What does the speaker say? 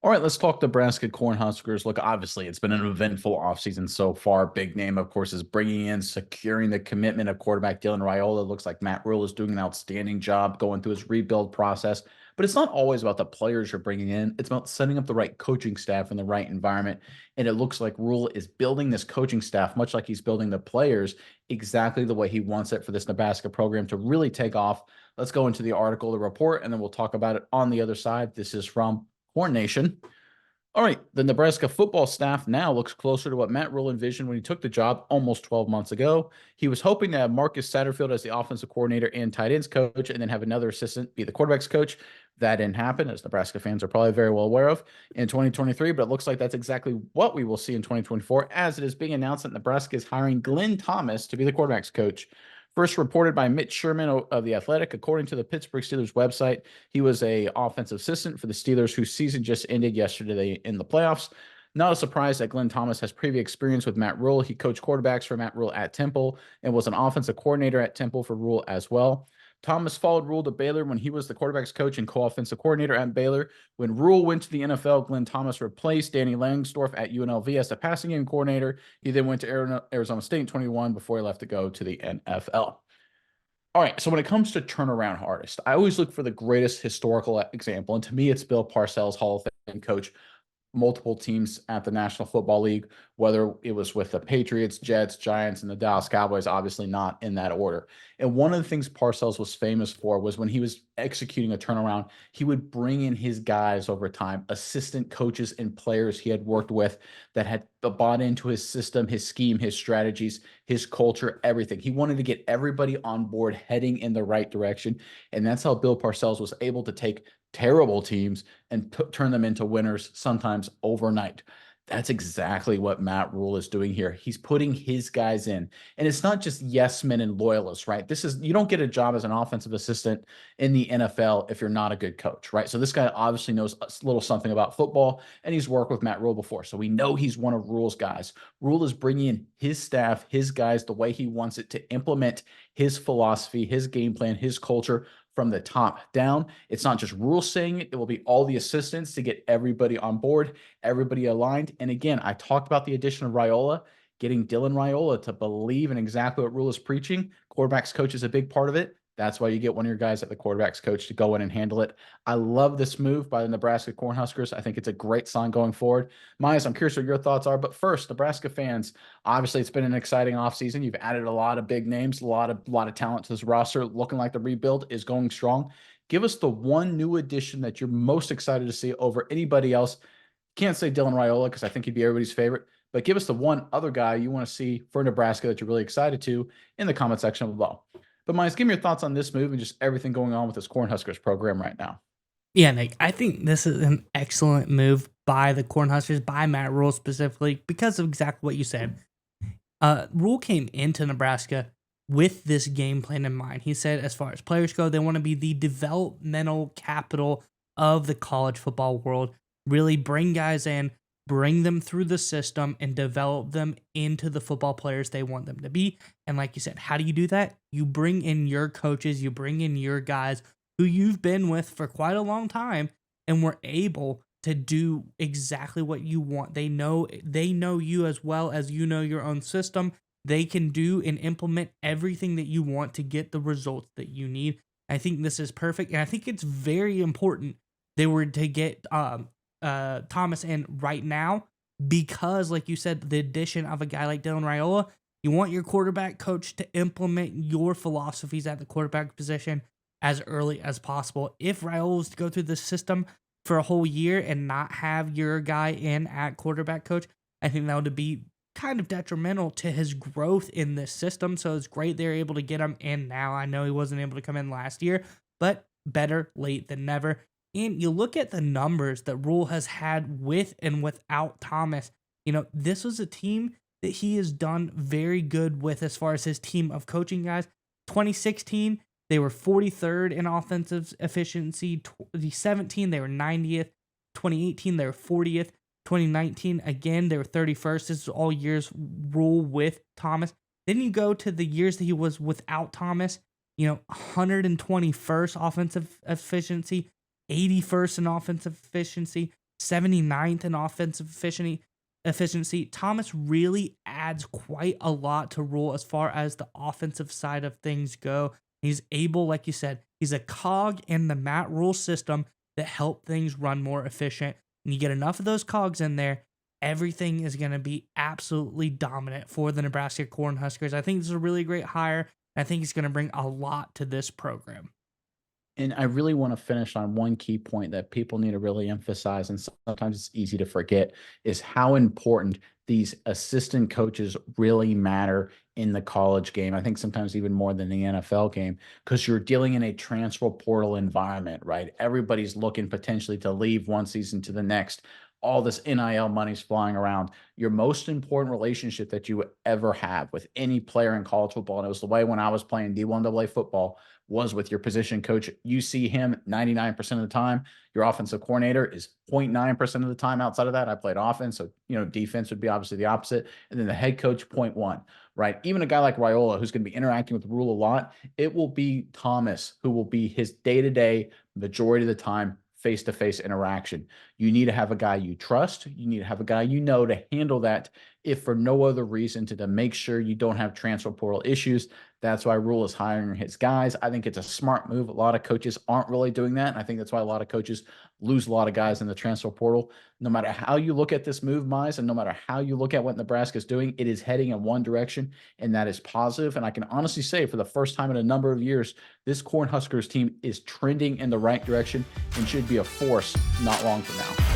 All right, let's talk Nebraska Cornhuskers. Look, obviously, it's been an eventful offseason so far. Big name, of course, is bringing in, securing the commitment of quarterback Dylan Rhule. Looks like Matt Rhule is doing an outstanding job going through his rebuild process. But it's not always about the players you're bringing in. It's about setting up the right coaching staff in the right environment. And it looks like Rhule is building this coaching staff, much like he's building the players, exactly the way he wants it for this Nebraska program to really take off. Let's go into the article, the report, and then we'll talk about it on the other side. This is from Horn Nation. All right, the Nebraska football staff now looks closer to what Matt Rhule envisioned when he took the job almost 12 months ago. He was hoping to have Marcus Satterfield as the offensive coordinator and tight ends coach, and then have another assistant be the quarterbacks coach. That didn't happen, as Nebraska fans are probably very well aware of, in 2023, but it looks like that's exactly what we will see in 2024, as it is being announced that Nebraska is hiring Glenn Thomas to be the quarterbacks coach. First reported by Mitch Sherman of The Athletic. According to the Pittsburgh Steelers website, he was an offensive assistant for the Steelers, whose season just ended yesterday in the playoffs. Not a surprise that Glenn Thomas has previous experience with Matt Rhule. He coached quarterbacks for Matt Rhule at Temple and was an offensive coordinator at Temple for Rhule as well. Thomas followed Rhule to Baylor when he was the quarterbacks coach and co-offensive coordinator at Baylor. When Rhule went to the NFL, Glenn Thomas replaced Danny Langsdorf at UNLV as the passing game coordinator. He then went to Arizona State in 21 before he left to go to the NFL. All right, so when it comes to turnaround artists, I always look for the greatest historical example, and to me, it's Bill Parcells, Hall of Fame coach, multiple teams at the National Football League, whether it was with the Patriots, Jets, Giants, and the Dallas Cowboys, obviously not in that order. And one of the things Parcells was famous for was when he was executing a turnaround, he would bring in his guys over time, assistant coaches and players he had worked with that had bought into his system, his scheme, his strategies, his culture, everything. He wanted to get everybody on board heading in the right direction. And that's how Bill Parcells was able to take terrible teams and turn them into winners sometimes overnight. That's exactly what Matt Rhule is doing here. He's putting his guys in. And it's not just yes men and loyalists, right? You don't get a job as an offensive assistant in the NFL if you're not a good coach, right? So this guy obviously knows a little something about football, and he's worked with Matt Rhule before. So we know he's one of Rhule's guys. Rhule is bringing in his staff, his guys, the way he wants it to implement his philosophy, his game plan, his culture from the top down. It's not just Rhule saying it. It will be all the assistants to get everybody on board, everybody aligned. And again, I talked about the addition of Riola, getting Dylan Riola to believe in exactly what Rhule is preaching. Quarterbacks coach is a big part of it. That's why you get one of your guys at the quarterbacks coach to go in and handle it. I love this move by the Nebraska Cornhuskers. I think it's a great sign going forward. Myers, I'm curious what your thoughts are. But first, Nebraska fans, obviously it's been an exciting offseason. You've added a lot of big names, a lot of talent to this roster. Looking like the rebuild is going strong. Give us the one new addition that you're most excited to see over anybody else. Can't say Dylan Riola because I think he'd be everybody's favorite, but give us the one other guy you want to see for Nebraska that you're really excited to in the comment section below. But Myers, give me your thoughts on this move and just everything going on with this Cornhuskers program right now. Yeah, Nick, I think this is an excellent move by the Cornhuskers, by Matt Rhule specifically, because of exactly what you said. Rhule came into Nebraska with this game plan in mind. He said, as far as players go, they want to be the developmental capital of the college football world. Really bring guys in, bring them through the system, and develop them into the football players they want them to be. And like you said, how do you do that? You bring in your coaches, you bring in your guys who you've been with for quite a long time, and were able to do exactly what you want. They know you as well as you know your own system. They can do and implement everything that you want to get the results that you need. I think this is perfect, and I think it's very important they were to get Thomas in right now because, like you said, the addition of a guy like Dylan Riola, you want your quarterback coach to implement your philosophies at the quarterback position as early as possible. If Riola was to go through the system for a whole year and not have your guy in at quarterback coach, I think that would be kind of detrimental to his growth in this system. So it's great they're able to get him in now. I know he wasn't able to come in last year, but better late than never. And you look at the numbers that Rhule has had with and without Thomas. This was a team that he has done very good with as far as his team of coaching guys. 2016, they were 43rd in offensive efficiency. 2017, they were 90th. 2018, they were 40th. 2019, again, they were 31st. This is all years Rhule with Thomas. Then you go to the years that he was without Thomas, 121st offensive efficiency, 81st in offensive efficiency, 79th in offensive efficiency. Thomas really adds quite a lot to Rhule as far as the offensive side of things go. He's able, like you said, he's a cog in the Matt Rhule system that help things run more efficient. And you get enough of those cogs in there, everything is going to be absolutely dominant for the Nebraska Cornhuskers. I think this is a really great hire. I think he's going to bring a lot to this program. And I really want to finish on one key point that people need to really emphasize, and sometimes it's easy to forget, is how important these assistant coaches really matter in the college game. I think sometimes even more than the NFL game, because you're dealing in a transfer portal environment, right? Everybody's looking potentially to leave one season to the next. All this NIL money's flying around. Your most important relationship that you ever have with any player in college football, and it was the way when I was playing D1AA football, was with your position coach. You see him 99% of the time. Your offensive coordinator is 0.9% of the time. Outside of that, I played offense. So, defense would be obviously the opposite. And then the head coach, 0.1, right? Even a guy like Rhule, who's going to be interacting with Rhule a lot, it will be Thomas who will be his day-to-day, majority of the time, face-to-face interaction. You need to have a guy you trust. You need to have a guy to handle that, if for no other reason, to make sure you don't have transfer portal issues. That's why Rhule is hiring his guys. I think it's a smart move. A lot of coaches aren't really doing that. And I think that's why a lot of coaches lose a lot of guys in the transfer portal. No matter how you look at this move, Mize, and no matter how you look at what Nebraska is doing, it is heading in one direction, and that is positive. And I can honestly say, for the first time in a number of years, this Cornhuskers team is trending in the right direction and should be a force not long from now.